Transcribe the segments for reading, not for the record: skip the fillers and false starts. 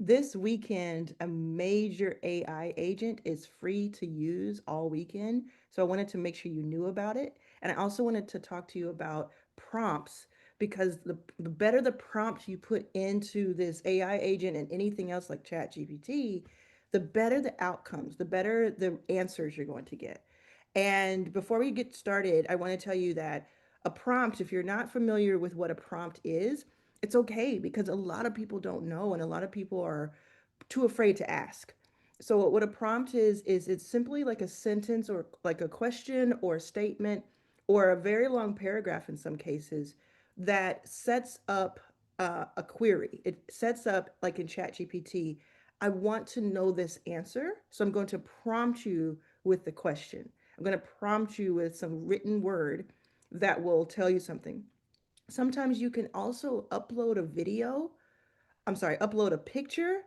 This weekend, a major AI agent is free to use all weekend. So I wanted to make sure you knew about it. And I also wanted to talk to you about prompts because the better the prompts you put into this AI agent and anything else like ChatGPT, the better the outcomes, the better the answers you're going to get. And before we get started, I want to tell you that a prompt, if you're not familiar with what a prompt is, it's okay because a lot of people don't know and a lot of people are too afraid to ask. So what a prompt is it's simply like a sentence or like a question or a statement or a very long paragraph in some cases that sets up a query. It sets up like in ChatGPT, I want to know this answer, so I'm going to prompt you with the question. I'm going to prompt you with some written word that will tell you something. Sometimes you can also upload a video, I'm sorry, upload a picture,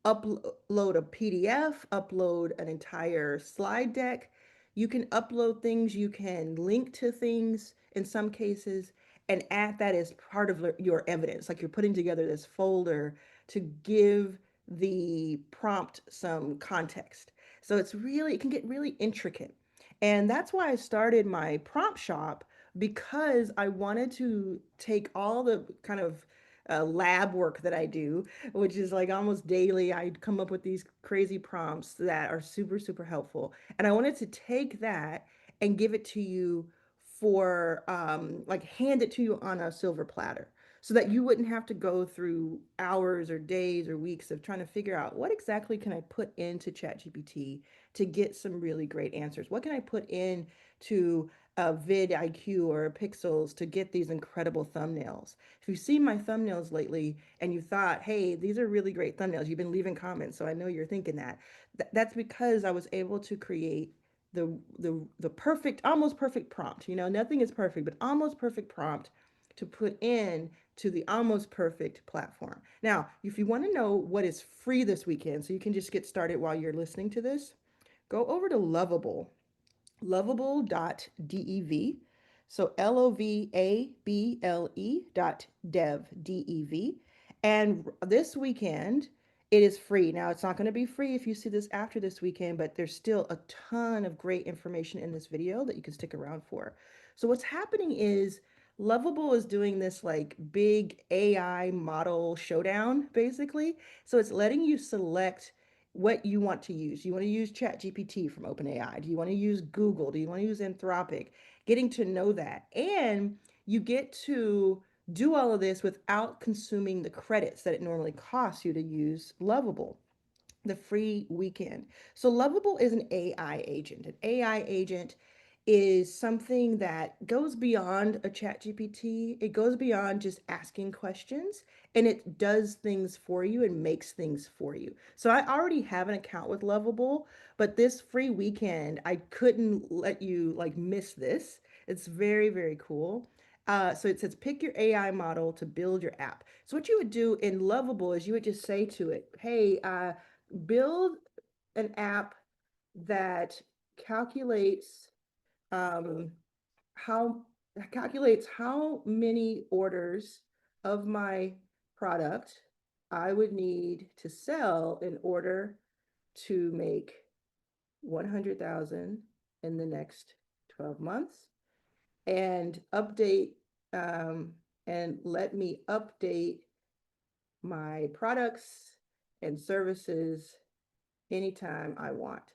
upload a PDF, upload an entire slide deck. You can upload things, you can link to things in some cases, and add that as part of your evidence. Like you're putting together this folder to give the prompt some context. So it can get really intricate. And that's why I started my prompt shop because I wanted to take all the kind of lab work that I do, which is like almost daily. I come up with these crazy prompts that are super, super helpful. And I wanted to take that and give it to you for like hand it to you on a silver platter so that you wouldn't have to go through hours or days or weeks of trying to figure out what exactly can I put into ChatGPT to get some really great answers. What can I put in to vidIQ or Pixels to get these incredible thumbnails? If you've seen my thumbnails lately and you thought, hey, these are really great thumbnails, you've been leaving comments, so I know you're thinking that. That's because I was able to create the perfect, almost perfect prompt. You know, nothing is perfect, but almost perfect prompt to put in to the almost perfect platform. Now, if you want to know what is free this weekend, so you can just get started while you're listening to this, go over to Lovable, lovable.dev. So lovable.dev. And this weekend, it is free. Now, it's not going to be free if you see this after this weekend, but there's still a ton of great information in this video that you can stick around for. So, what's happening is Lovable is doing this like big AI model showdown, basically. So, it's letting you select what you want to use. Do you want to use ChatGPT from OpenAI? Do you want to use Google? Do you want to use Anthropic? Getting to know that. And you get to do all of this without consuming the credits that it normally costs you to use Lovable, the free weekend. So Lovable is an AI agent. An AI agent is something that goes beyond a chat GPT. It goes beyond just asking questions and it does things for you and makes things for you. So I already have an account with Lovable, but this free weekend, I couldn't let you like miss this. It's very, very cool. So it says pick your AI model to build your app. So what you would do in Lovable is you would just say to it, hey, build an app that calculates um, how how many orders of my product I would need to sell in order to make 100,000 in the next 12 months and update and let me update my products and services anytime I want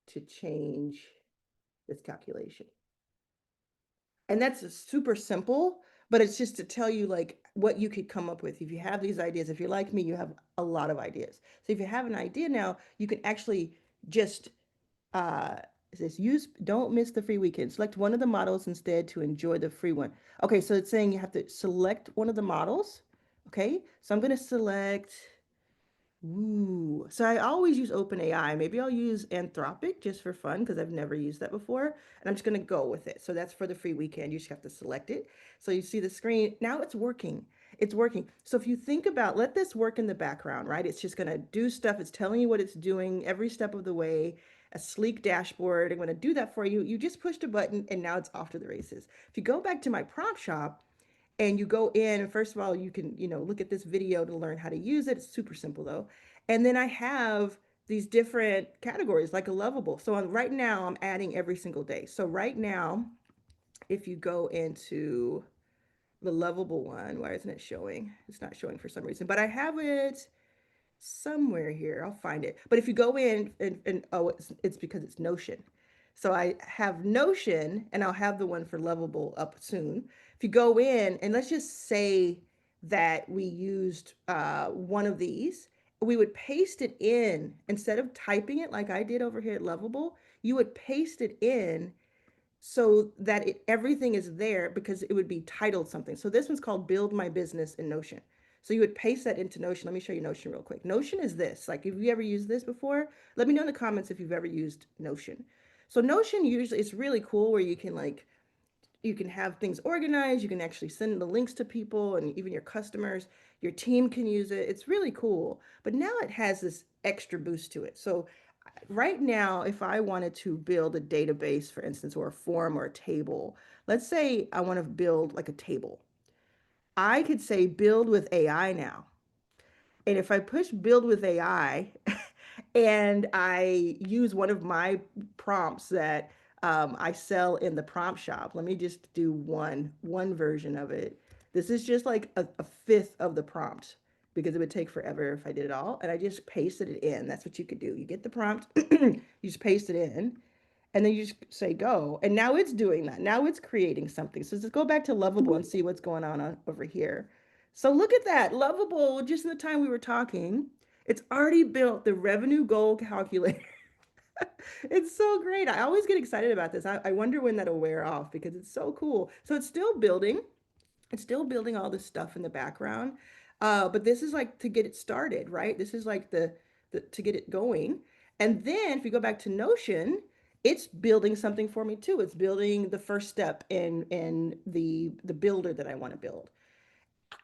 to change this calculation. And that's super simple, but it's just to tell you like what you could come up with. If you have these ideas, if you're like me, you have a lot of ideas. So if you have an idea now, you can actually just it says use don't miss the free weekend. Select one of the models instead to enjoy the free one. Okay, so it's saying you have to select one of the models. Okay, so I'm going to select. Ooh, so I always use OpenAI. Maybe I'll use Anthropic just for fun because I've never used that before. And I'm just going to go with it. So that's for the free weekend. You just have to select it. So you see the screen. Now it's working. It's working. So if you think about, let this work in the background, right? It's just going to do stuff. It's telling you what it's doing every step of the way. A sleek dashboard. I'm going to do that for you. You just pushed a button and now it's off to the races. If you go back to my prompt shop, and you go in, and first of all, you can, look at this video to learn how to use it. It's super simple though. And then I have these different categories like a lovable. So right now I'm adding every single day. So right now, if you go into the lovable one, why isn't it showing? It's not showing for some reason, but I have it somewhere here. I'll find it. But if you go in and oh, it's because it's Notion. So I have Notion and I'll have the one for Lovable up soon. If you go in and let's just say that we used one of these, we would paste it in instead of typing it like I did over here at Lovable. You would paste it in so that everything is there because it would be titled something. So this one's called Build My Business in Notion. So you would paste that into Notion. Let me show you Notion real quick. Notion is this. Like, if you ever used this before, let me know in the comments if you've ever used Notion. So Notion usually it's really cool where you can have things organized. You can actually send the links to people and even your customers. Your team can use it. It's really cool. But now it has this extra boost to it. So right now, if I wanted to build a database, for instance, or a form or a table, let's say I want to build like a table. I could say build with AI now. And if I push build with AI and I use one of my prompts that I sell in the prompt shop, let me just do one version of it. This is just like a fifth of the prompt because it would take forever if I did it all. And I just pasted it in. That's what you could do. You get the prompt, you just paste it in, and then you just say go. And now it's doing that. Now it's creating something. So let's go back to Lovable and see what's going on over here. So look at that. Lovable, just in the time we were talking, it's already built the revenue goal calculator. It's so great. I always get excited about this. I wonder when that'll wear off because it's so cool. So it's still building. It's still building all this stuff in the background. But this is like to get it started, right? This is like the to get it going. And then if you go back to Notion, it's building something for me too. It's building the first step in the builder that I want to build.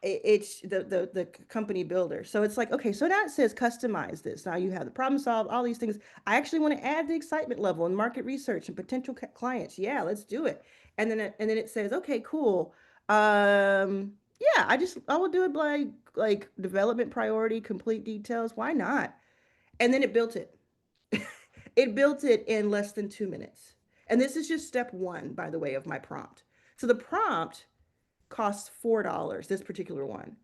It's the company builder. So it's like, okay, so now it says customize this. Now you have the problem solved, all these things. I actually want to add the excitement level and market research and potential clients. Yeah, let's do it. And then it says, okay, cool. Yeah, I will do it like development priority, complete details. Why not? And then it built it. It built it in less than 2 minutes. And this is just step one, by the way, of my prompt. So the prompt costs $4, this particular one.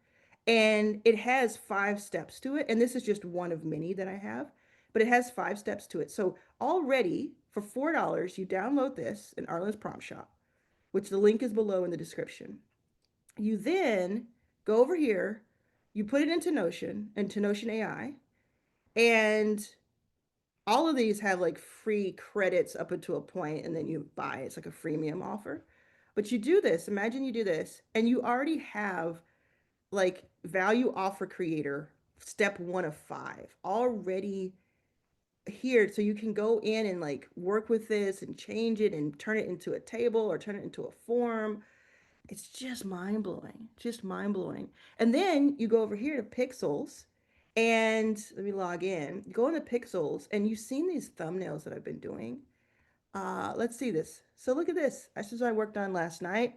And it has 5 steps to it. And this is just one of many that I have, but it has 5 steps to it. So already for $4, you download this in Arlan's Prompt Shop, which the link is below in the description. You then go over here, you put it into Notion AI, and all of these have like free credits up until a point, and then you buy. It's like a freemium offer. But you do this, imagine you do this, and you already have like value offer creator step 1 of 5 already here. So you can go in and like work with this and change it and turn it into a table or turn it into a form. It's just mind blowing. And then you go over here to pixels, and let me log in. You go into pixels, and you've seen these thumbnails that I've been doing. Let's see this. So look at this. This is what I worked on last night.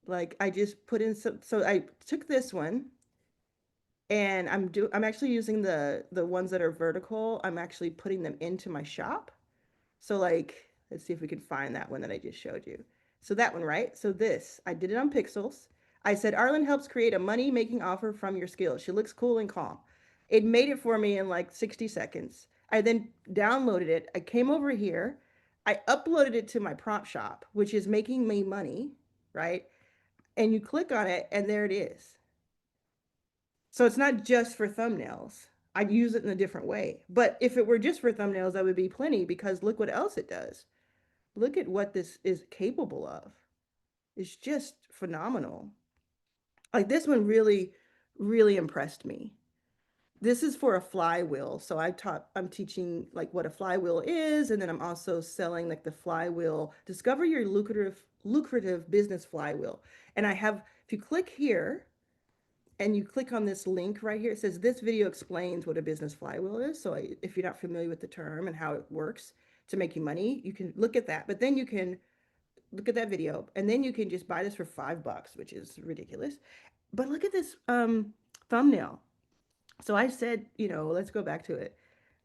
Like I just put in some, so I took this one and I'm actually using the ones that are vertical. I'm actually putting them into my shop. So like, let's see if we can find that one that I just showed you. So that one, right? So this, I did it on Pixels. I said, Arlan helps create a money-making offer from your skills. She looks cool and calm. It made it for me in like 60 seconds. I then downloaded it. I came over here. I uploaded it to my prompt shop, which is making me money, right? And you click on it, and there it is. So it's not just for thumbnails. I'd use it in a different way. But if it were just for thumbnails, that would be plenty because look what else it does. Look at what this is capable of. It's just phenomenal. Like this one really, really impressed me. This is for a flywheel. So I'm teaching like what a flywheel is, and then I'm also selling like the flywheel, discover your lucrative business flywheel. And I have, if you click here, and you click on this link right here, it says this video explains what a business flywheel is. So if you're not familiar with the term and how it works to make you money, you can look at that. But then you can look at that video, and then you can just buy this for $5, which is ridiculous. But look at this thumbnail. So I said, let's go back to it.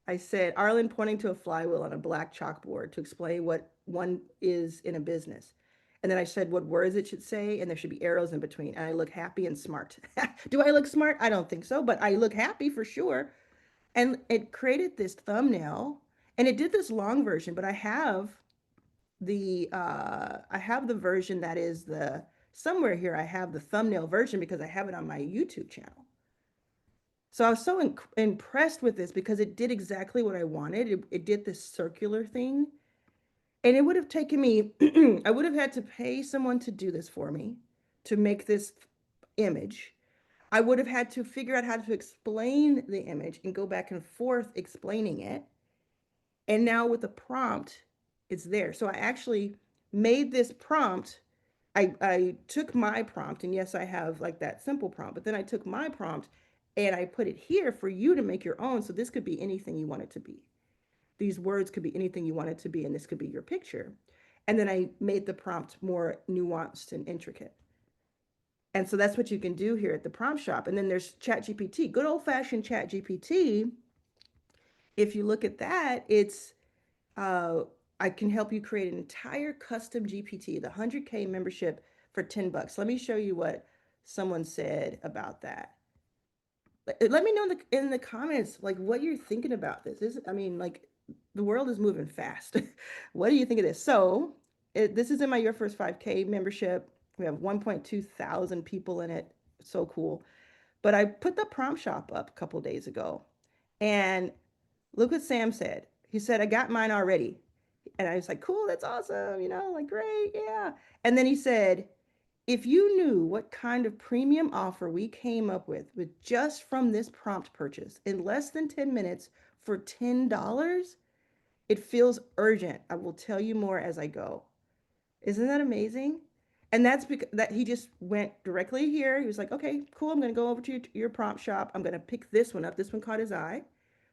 I said, Arlan pointing to a flywheel on a black chalkboard to explain what one is in a business. And then I said what words it should say, and there should be arrows in between. And I look happy and smart. Do I look smart? I don't think so, but I look happy for sure. And it created this thumbnail, and it did this long version, but I have the version that is the somewhere here. I have the thumbnail version because I have it on my YouTube channel. So I was so impressed with this because it did exactly what I wanted. It did this circular thing. And it would have taken me, I would have had to pay someone to do this for me, to make this image. I would have had to figure out how to explain the image and go back and forth explaining it. And now with the prompt, it's there. So I actually made this prompt. I took my prompt, and yes, I have like that simple prompt, but then I took my prompt and I put it here for you to make your own. So this could be anything you want it to be. These words could be anything you want it to be, and this could be your picture. And then I made the prompt more nuanced and intricate. And so that's what you can do here at the prompt shop. And then there's ChatGPT, good old fashioned ChatGPT. If you look at that, it's uh, I can help you create an entire custom GPT, the 100K membership for $10. Let me show you what someone said about that. Let me know in the comments like what you're thinking about this. I mean, like the world is moving fast. What do you think of this? So this is in my Your First 5K membership. We have 1.2 thousand people in it. So cool. But I put the prompt shop up a couple days ago, and look what Sam said. He said, I got mine already. And I was like, cool, that's awesome, like great, yeah. And then he said, if you knew what kind of premium offer we came up with just from this prompt purchase in less than 10 minutes for $10, it feels urgent. I will tell you more as I go. Isn't that amazing? And that's because that he just went directly here. He was like, okay, cool. I'm going to go over to your prompt shop. I'm going to pick this one up. This one caught his eye.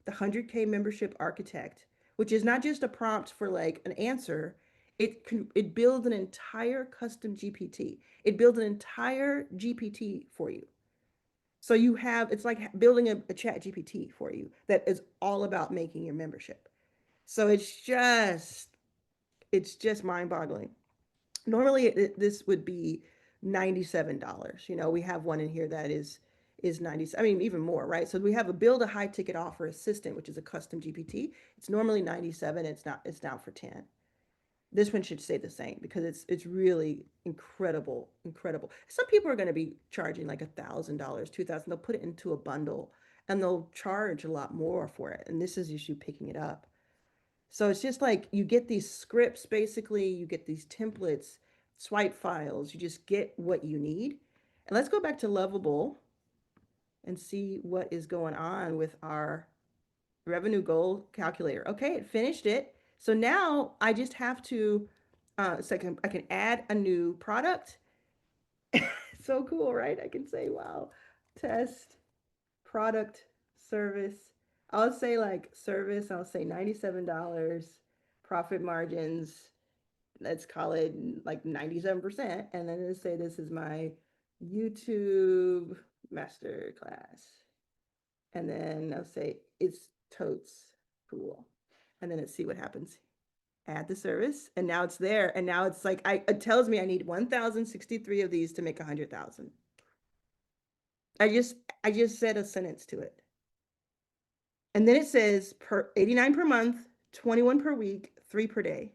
The 100K membership architect, which is not just a prompt for like an answer. It builds an entire custom GPT. It builds an entire GPT for you. So it's like building a chat GPT for you that is all about making your membership. So it's just mind-boggling. Normally this would be $97. We have one in here that is 90, I mean even more, right? So we have a build a high ticket offer assistant, which is a custom GPT. It's normally 97, it's now for 10. This one should stay the same because it's really incredible. Some people are going to be charging like $1,000, 2,000. They'll put it into a bundle and they'll charge a lot more for it. And this is just you picking it up. So it's just like you get these scripts, basically, you get these templates, swipe files, you just get what you need. And let's go back to Lovable and see what is going on with our revenue goal calculator. Okay, it finished it. So now I just have to, so I can add a new product. So cool, right? I can say, wow, test, product, service. I'll say like service, I'll say $97, profit margins, let's call it like 97%. And then let's say this is my YouTube masterclass. And then I'll say it's totes cool. And then let's see what happens. Add the service, and now it's there. And now it's like it tells me I need 1,063 of these to make 100,000. I just said a sentence to it. And then it says 89 per month, 21 per week, 3 per day.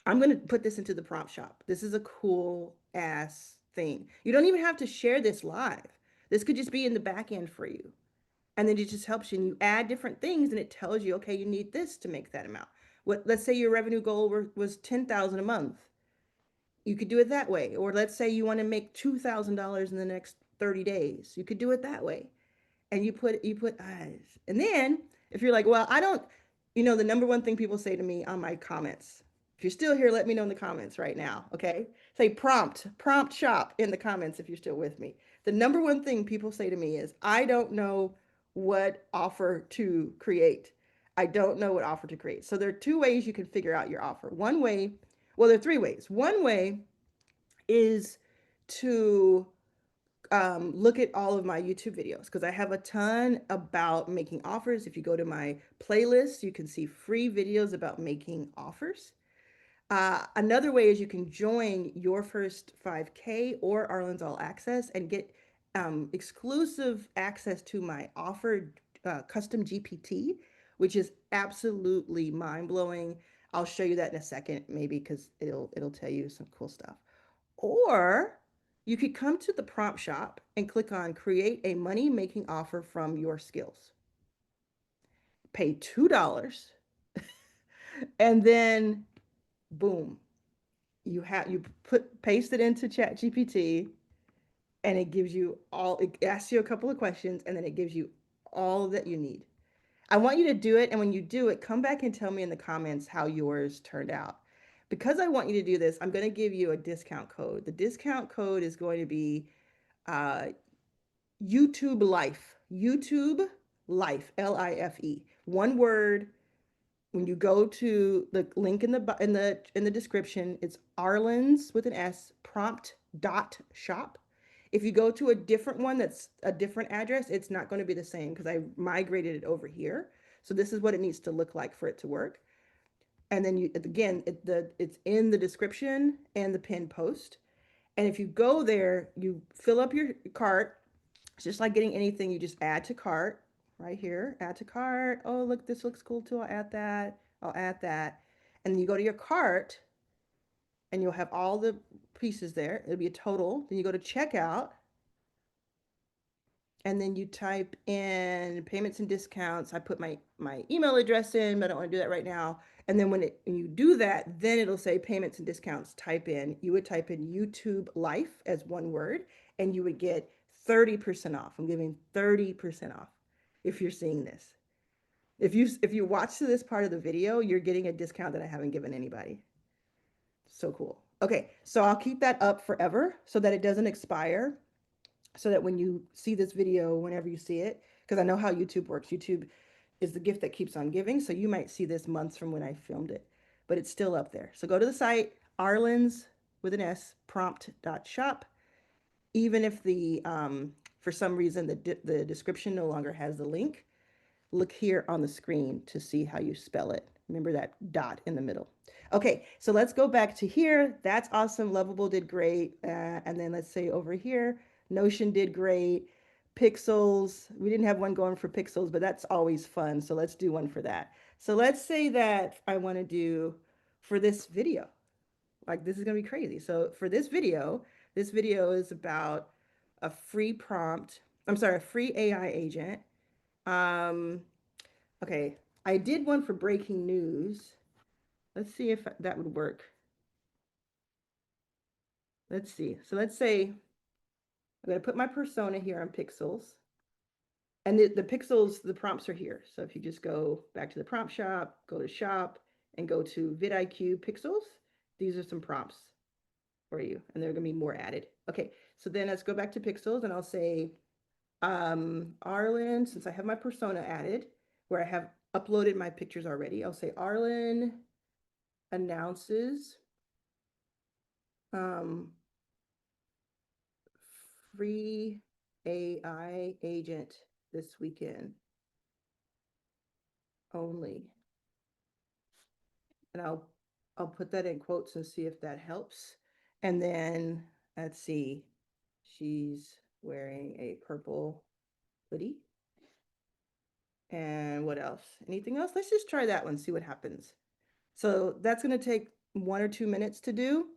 I'm going to put this into the prompt shop. This is a cool ass thing. You don't even have to share this live. This could just be in the back end for you. And then it just helps you, and you add different things, and it tells you, okay, you need this to make that amount. Let's say your revenue goal was 10,000 a month. You could do it that way. Or let's say you want to make $2,000 in the next 30 days. You could do it that way. And you put eyes. And then if you're like, well, I don't, the number one thing people say to me on my comments. If you're still here, let me know in the comments right now. Okay. Say prompt shop in the comments if you're still with me. The number one thing people say to me is, I don't know what offer to create. I don't know what offer to create. So there are two ways you can figure out your offer. One way, well, there are three ways. One way is to look at all of my YouTube videos because I have a ton about making offers. If you go to my playlist, you can see free videos about making offers. Another way is you can join your first 5K or Arlen's All Access and get exclusive access to my offered custom GPT, which is absolutely mind blowing. I'll show you that in a second, maybe because it'll tell you some cool stuff. Or you could come to the prompt shop and click on create a money making offer from your skills. Pay $2 and then boom, you put paste it into Chat GPT and it gives you all it asks you a couple of questions and then it gives you all that you need. I want you to do it, and when you do it, come back and tell me in the comments how yours turned out. Because I want you to do this, I'm going to give you a discount code. The discount code is going to be uh, YouTube Life. YouTube Life, Life. One word. When you go to the link in the description, it's Arlan's with an S prompt dot shop. If you go to a different one that's a different address, it's not going to be the same because I migrated it over here. So this is what it needs to look like for it to work. And then you again, it's in the description and the pinned post. And if you go there, you fill up your cart. It's just like getting anything, you just add to cart right here, add to cart. Oh, look, this looks cool too. I'll add that. I'll add that. And then you go to your cart and you'll have all the pieces there. It'll be a total. Then you go to checkout and then you type in payments and discounts. I put my email address in, but I don't want to do that right now. And then when you do that, then it'll say payments and discounts. You would type in YouTube Life as one word, and you would get 30% off. I'm giving 30% off if you're seeing this. If you watch to this part of the video, you're getting a discount that I haven't given anybody. So cool. Okay, so I'll keep that up forever so that it doesn't expire, so that when you see this video, whenever you see it, because I know how YouTube works. YouTube is the gift that keeps on giving. So you might see this months from when I filmed it, but it's still up there. So go to the site, Arlan's with an S, prompt.shop. Even if for some reason the description no longer has the link, look here on the screen to see how you spell it. Remember that dot in the middle. Okay, so let's go back to here. That's awesome. Lovable did great. And then let's say over here, Notion did great. Pixels, we didn't have one going for pixels, but that's always fun. So let's do one for that. So let's say that I want to do for this video. Like this is going to be crazy. So for this video is about a free prompt. I'm sorry, a free AI agent. Um, Okay, I did one for breaking news. Let's see if that would work. Let's see. So let's say I'm going to put my persona here on Pixels. And the Pixels, the prompts are here. So if you just go back to the prompt shop, go to shop, and go to vidIQ Pixels, these are some prompts for you. And there are going to be more added. Okay, so then let's go back to Pixels and I'll say, Arlan, since I have my persona added, where I have uploaded my pictures already, I'll say Arlan announces um, free AI agent this weekend only. And I'll put that in quotes and see if that helps. And then let's see, she's wearing a purple hoodie. And what else? Anything else? Let's just try that one, see what happens. So that's going to take 1 or 2 minutes to do.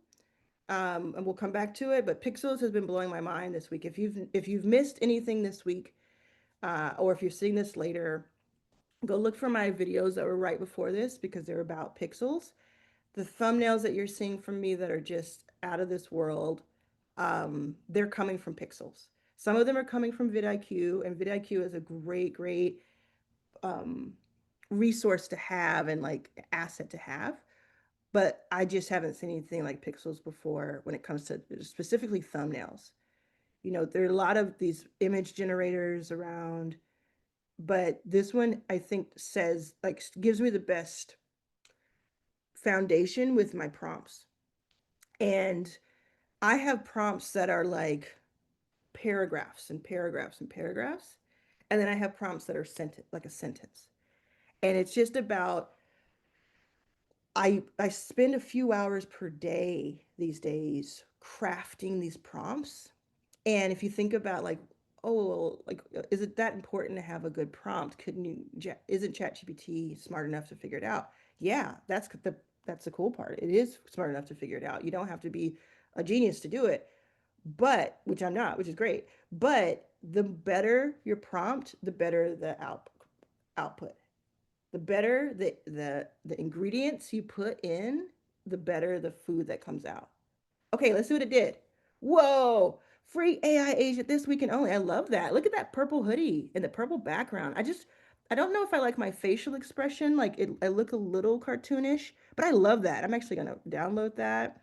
And we'll come back to it. But Pixels has been blowing my mind this week. If you've missed anything this week, or if you're seeing this later, go look for my videos that were right before this because they're about Pixels. The thumbnails that you're seeing from me that are just out of this world, they're coming from Pixels. Some of them are coming from vidIQ, and vidIQ is a great, great um, resource to have and like asset to have. But I just haven't seen anything like Pixels before when it comes to specifically thumbnails. There are a lot of these image generators around, but this one I think says like gives me the best foundation with my prompts. And I have prompts that are like paragraphs and paragraphs and paragraphs. And then I have prompts that are sentence like a sentence. And it's just about I spend a few hours per day these days crafting these prompts. And if you think about like, oh, like, is it that important to have a good prompt? Couldn't you, isn't ChatGPT smart enough to figure it out? Yeah, that's the cool part. It is smart enough to figure it out. You don't have to be a genius to do it, but which I'm not, which is great. But the better your prompt, the better the output. The better the ingredients you put in, the better the food that comes out. Okay, let's see what it did. Whoa, free AI agent this weekend only. I love that. Look at that purple hoodie and the purple background. I don't know if I like my facial expression. Like I look a little cartoonish, but I love that. I'm actually gonna download that.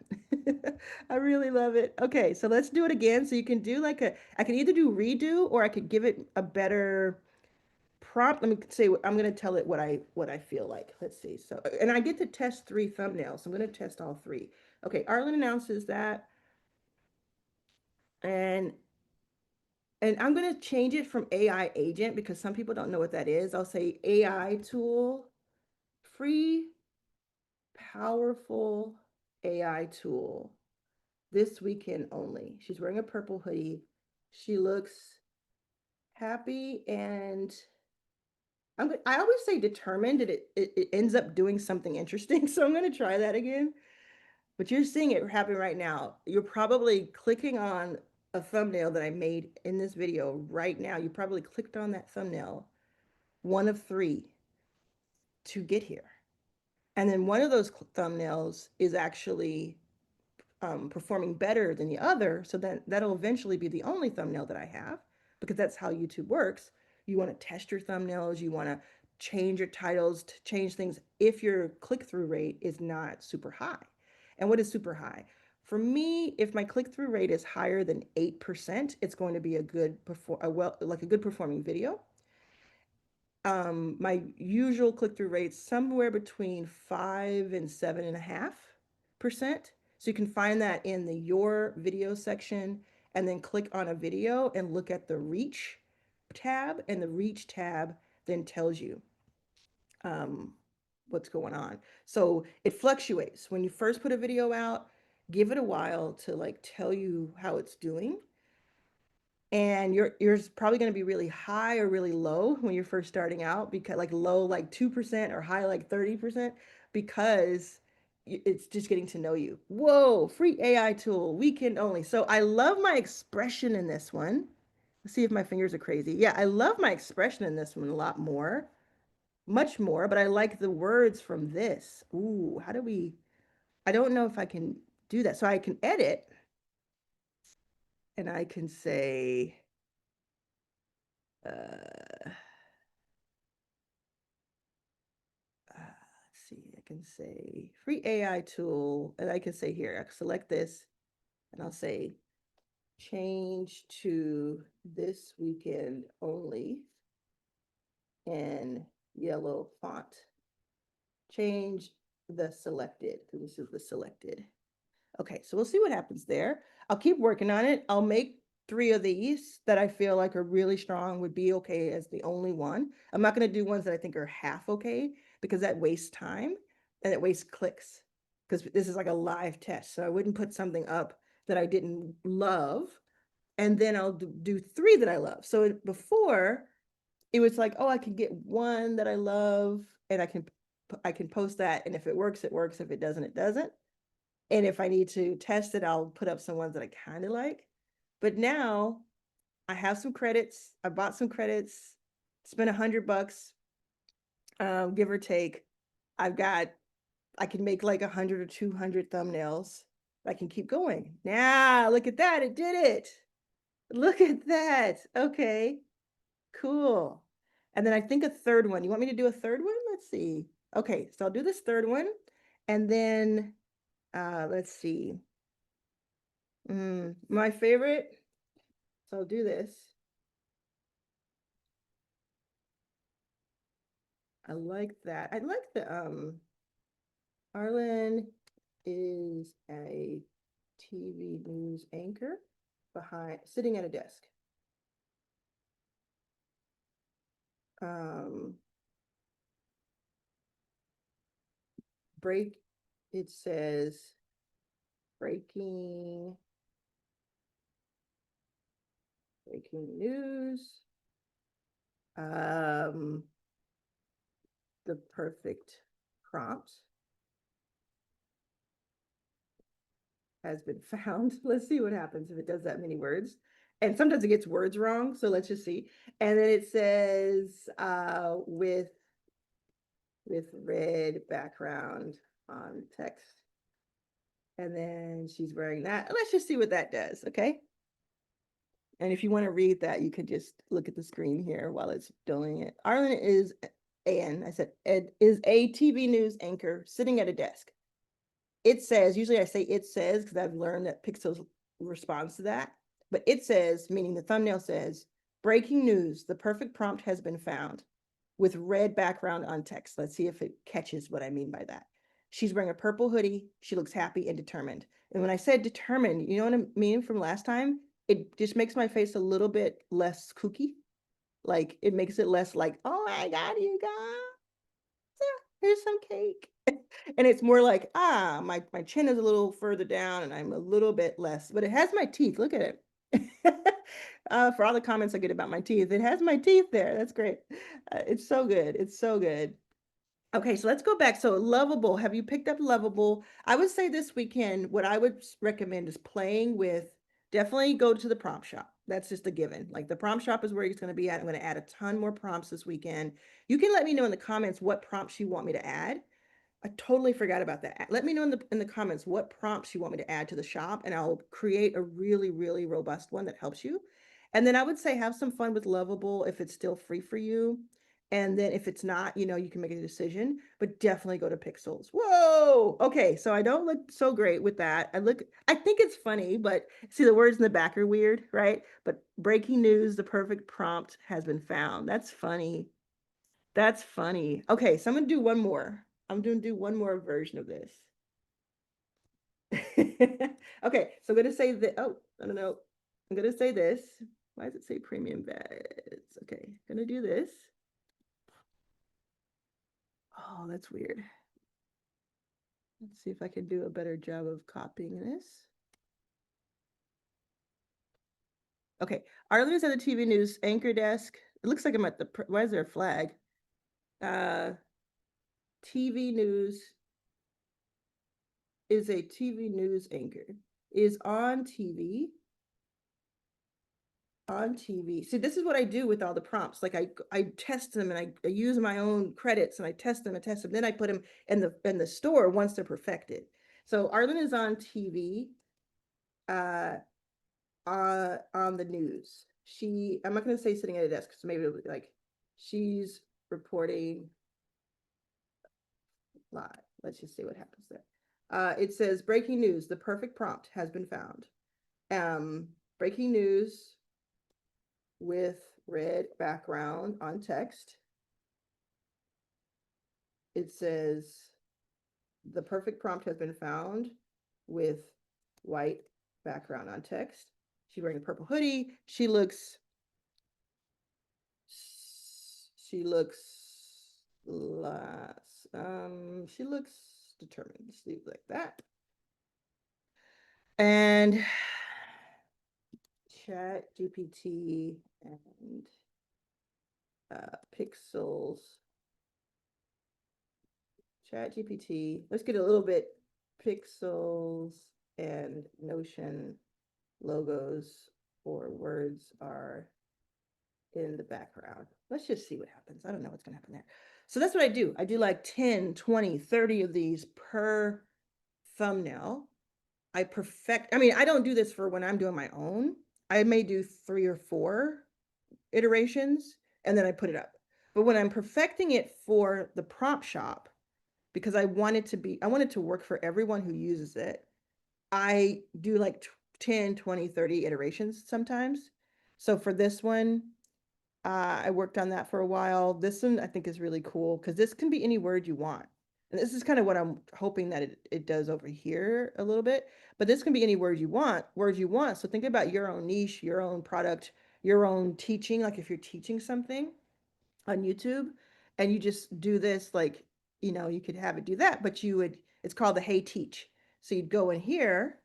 I really love it. Okay, so let's do it again. So you can do like I can either do redo or I could give it a better prompt. Let me say I'm going to tell it what I feel like. Let's see. So and I get to test three thumbnails. So I'm going to test all three. Okay, Arlan announces that, and I'm going to change it from AI agent because some people don't know what that is. I'll say AI tool, free, powerful AI tool this weekend only. She's wearing a purple hoodie. She looks happy and I always say determined and it ends up doing something interesting. So I'm going to try that again. But you're seeing it happen right now. You're probably clicking on a thumbnail that I made in this video right now. You probably clicked on that thumbnail, one of three, to get here. And then one of those thumbnails is actually performing better than the other. So then that'll eventually be the only thumbnail that I have because that's how YouTube works. You want to test your thumbnails, you want to change your titles, to change things if your click through rate is not super high. And what is super high? For me, if my click through rate is higher than 8%, it's going to be a good like a good performing video. My usual click-through rate's somewhere between 5 and 7.5%. So you can find that in the Your Video section and then click on a video and look at the Reach tab, and the Reach tab then tells you um, what's going on. So it fluctuates. When you first put a video out, give it a while to like tell you how it's doing, and yours probably going to be really high or really low when you're first starting out, because like low like 2% or high like 30%, because it's just getting to know you. Whoa, free AI tool, weekend only. So I love my expression in this one. Let's see if my fingers are crazy. Yeah, I love my expression in this one a lot more, much more, but I like the words from this. Ooh, how do we, I don't know if I can do that. So I can edit and I can say, uh, let's see, I can say free AI tool, and I can say here, I can select this, and I'll say change to this weekend only in yellow font. Change the selected, because this is the selected. Okay, so we'll see what happens there. I'll keep working on it. I'll make three of these that I feel like are really strong would be okay as the only one. I'm not going to do ones that I think are half okay because that wastes time and it wastes clicks, because this is like a live test. So I wouldn't put something up that I didn't love and then I'll do three that I love. So before it was like, oh, I could get one that I love and I can post that, and if it works, it works. If it doesn't, it doesn't. And if I need to test it, I'll put up some ones that I kind of like. But now I have some credits. I bought some credits, spent $100, give or take. I've got, I can make like 100 or 200 thumbnails. I can keep going. Now, look at that. It did it. Look at that. Okay, cool. And then I think a third one. You want me to do a third one? Let's see. Okay, so I'll do this third one. And then let's see. My favorite. So I'll do this. I like that. I like the Arlan is a TV news anchor behind sitting at a desk. Um, break, it says breaking breaking news. Um, the perfect prompt has been found. Let's see what happens if it does that many words. And sometimes it gets words wrong. So let's just see. And then it says with red background on text. And then she's wearing that. Let's just see what that does. Okay. And if you want to read that, you can just look at the screen here while it's doing it. Arlan is I said Ed is a TV news anchor sitting at a desk. It says, usually I say it says because I've learned that Pixels responds to that. But it says, meaning the thumbnail says, breaking news, the perfect prompt has been found with red background on text. Let's see if it catches what I mean by that. She's wearing a purple hoodie. She looks happy and determined. And when I said determined, you know what I mean from last time? It just makes my face a little bit less kooky. Like it makes it less like, oh my God, you guys, here's some cake. And it's more like, my chin is a little further down and I'm a little bit less, but it has my teeth. Look at it. For all the comments I get about my teeth, it has my teeth there. That's great. It's so good. It's so good. Okay, so let's go back. So Lovable, have you picked up Lovable? I would say this weekend, what I would recommend is playing with, definitely go to the prompt shop. That's just a given. Like the prompt shop is where it's going to be at. I'm going to add a ton more prompts this weekend. You can let me know in the comments what prompts you want me to add. I totally forgot about that. Let me know in the comments what prompts you want me to add to the shop, and I'll create a really, really robust one that helps you. And then I would say have some fun with Lovable if it's still free for you. And then if it's not, you can make a decision, but definitely go to Pixels. Whoa. Okay. So I don't look so great with that. I think it's funny, but see the words in the back are weird, right? But breaking news, the perfect prompt has been found. That's funny. That's funny. Okay, so I'm gonna do one more. I'm gonna do one more version of this. Okay, so I'm gonna say that. Oh, I don't know. I'm gonna say this. Why does it say premium beds? Okay, gonna do this. Oh, that's weird. Let's see if I can do a better job of copying this. Okay, Arlen is at the TV news anchor desk. It looks like I'm at the. Why is there a flag? Uh, TV news is a TV news anchor. Is on TV. See, this is what I do with all the prompts. Like I test them and I use my own credits and I test them and test them. Then I put them in the store once they're perfected. So Arlen is on TV, uh, on the news. I'm not going to say sitting at a desk because maybe it'll be like she's reporting live. Let's just see what happens there. It says breaking news. The perfect prompt has been found. Breaking news with red background on text. It says the perfect prompt has been found with white background on text. She's wearing a purple hoodie. She looks determined. Let's leave it like that. And Chat GPT and Pixels. Chat GPT. Let's get a little bit Pixels and Notion logos or words are in the background. Let's just see what happens. I don't know what's going to happen there. So that's what I do. I do like 10, 20, 30 of these per thumbnail. I don't do this for when I'm doing my own. I may do 3 or 4 iterations and then I put it up. But when I'm perfecting it for the prompt shop, because I want it to work for everyone who uses it, I do like 10, 20, 30 iterations sometimes. So for this one, I worked on that for a while. This one I think is really cool because this can be any word you want. And this is kind of what I'm hoping that it does over here a little bit. But this can be any word you want, words you want. So think about your own niche, your own product, your own teaching. Like if you're teaching something on YouTube and you just do this, like, you could have it do that, but it's called the Hey Teach. So you'd go in here.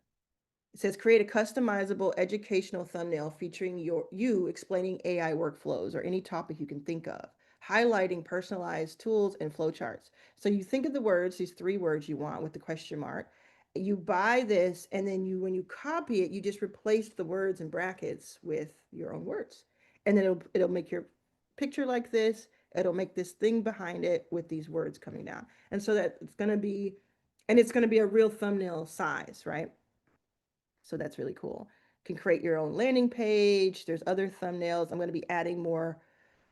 It says create a customizable educational thumbnail featuring you explaining AI workflows or any topic you can think of, highlighting personalized tools and flowcharts. So you think of the words, these three words you want with the question mark. You buy this, and then when you copy it, you just replace the words in brackets with your own words. And then it'll make your picture like this. It'll make this thing behind it with these words coming down. And so that it's going to be a real thumbnail size, right? So that's really cool. You can create your own landing page. There's other thumbnails. I'm going to be adding more.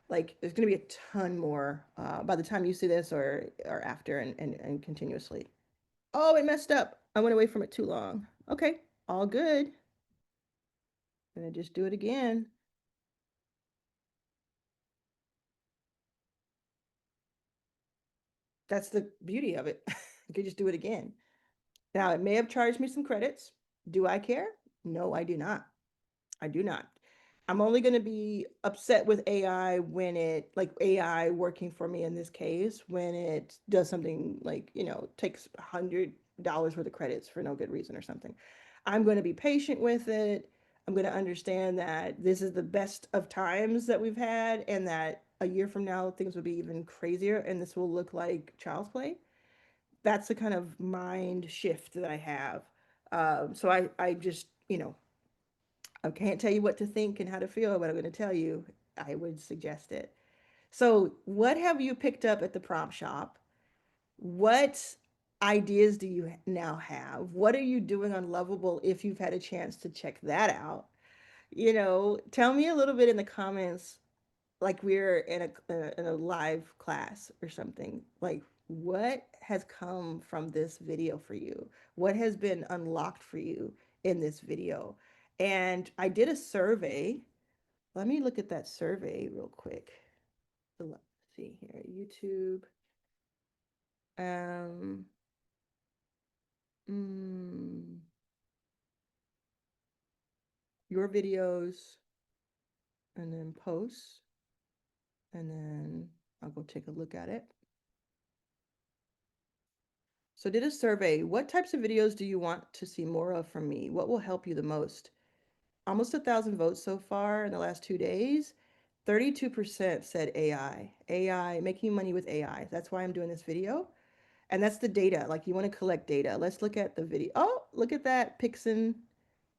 Like there's going to be a ton more by the time you see this or after and continuously. Oh, it messed up. I went away from it too long. Okay, all good. I'm going to just do it again. That's the beauty of it. You could just do it again. Now, it may have charged me some credits. Do I care? No, I do not. I do not. I'm only going to be upset with AI when like AI working for me in this case, when it does something like, takes $100 worth of credits for no good reason or something. I'm going to be patient with it. I'm going to understand that this is the best of times that we've had, and that a year from now, things will be even crazier and this will look like child's play. That's the kind of mind shift that I have. So I just, I can't tell you what to think and how to feel, but I'm going to tell you, I would suggest it. So, what have you picked up at the prompt shop? What ideas do you now have? What are you doing on Lovable if you've had a chance to check that out? Tell me a little bit in the comments, like we're in a live class or something. Like, what has come from this video for you? What has been unlocked for you in this video? And I did a survey. Let me look at that survey real quick. Let's see here. YouTube. Um, mm, your videos, and then posts, and then I'll go take a look at it. So I did a survey. What types of videos do you want to see more of from me? What will help you the most? Almost 1,000 votes so far in the last 2 days. 32% said AI. AI, making money with AI. That's why I'm doing this video. And that's the data. Like you want to collect data. Let's look at the video. Oh, look at that. Pixin.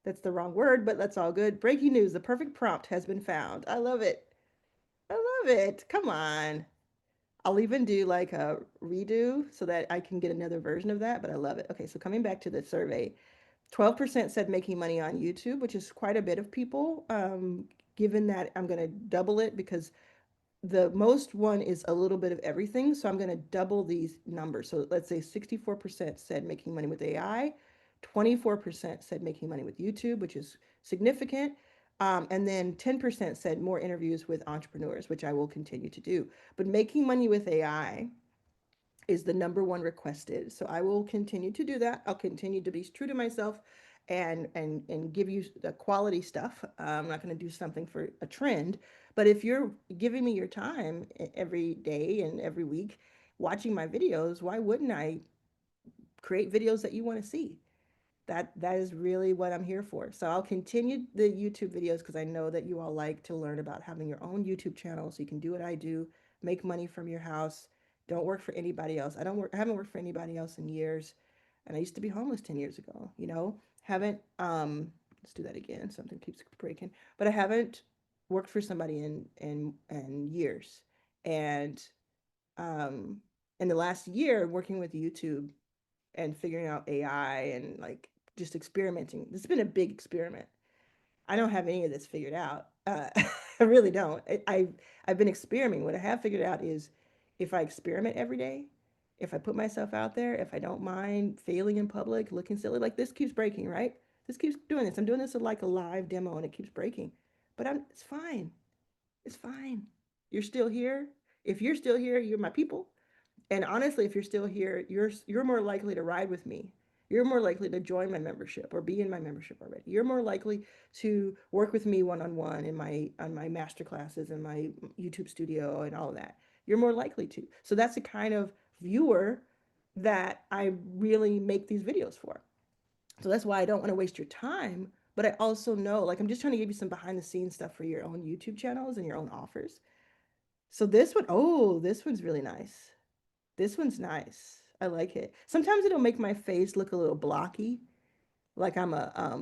That's the wrong word, but that's all good. Breaking news. The perfect prompt has been found. I love it. I love it. Come on. I'll even do like a redo so that I can get another version of that, but I love it. Okay, so coming back to the survey, 12% said making money on YouTube, which is quite a bit of people. Given that I'm going to double it because the most one is a little bit of everything. So I'm going to double these numbers. So let's say 64% said making money with AI, 24% said making money with YouTube, which is significant. And then 10% said more interviews with entrepreneurs, which I will continue to do. But making money with AI is the number one requested. So I will continue to do that. I'll continue to be true to myself and give you the quality stuff. I'm not going to do something for a trend, but if you're giving me your time every day and every week watching my videos, why wouldn't I create videos that you want to see? That is really what I'm here for. So I'll continue the YouTube videos because I know that you all like to learn about having your own YouTube channel so you can do what I do, make money from your house, don't work for anybody else. I haven't worked for anybody else in years. And I used to be homeless 10 years ago, Haven't let's do that again. Something keeps breaking. But I haven't worked for somebody in years. And um in the last year working with YouTube and figuring out AI and like just experimenting. This has been a big experiment. I don't have any of this figured out. I really don't. I've been experimenting. What I have figured out is if I experiment every day, if I put myself out there, if I don't mind failing in public, looking silly, like this keeps breaking, right? This keeps doing this. I'm doing this like a live demo and it keeps breaking, but it's fine. It's fine. You're still here. If you're still here, you're my people. And honestly, if you're still here, you're more likely to ride with me. You're more likely to join my membership or be in my membership already. You're more likely to work with me one on one in my on my master classes and my YouTube studio and all of that. You're more likely to. So that's the kind of viewer that I really make these videos for. So that's why I don't want to waste your time, but I also know, like, I'm just trying to give you some behind the scenes stuff for your own YouTube channels and your own offers. So this one, oh, this one's really nice. This one's nice. I like it. Sometimes it'll make my face look a little blocky, like I'm a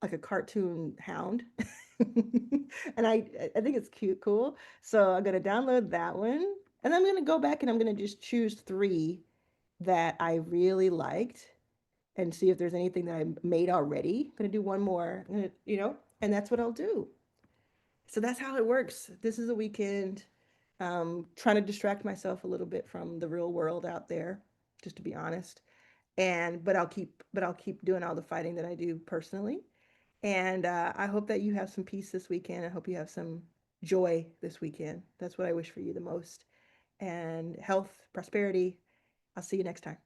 like a cartoon hound. And I think it's cute, cool. So I'm gonna download that one, and I'm gonna go back and I'm gonna just choose three that I really liked and see if there's anything that I made already. I'm gonna do one more, and that's what I'll do. So that's how it works. This is a weekend, trying to distract myself a little bit from the real world out there, just to be honest. And but I'll keep doing all the fighting that I do personally. And I hope that you have some peace this weekend. I hope you have some joy this weekend. That's what I wish for you the most. And health, prosperity. I'll see you next time.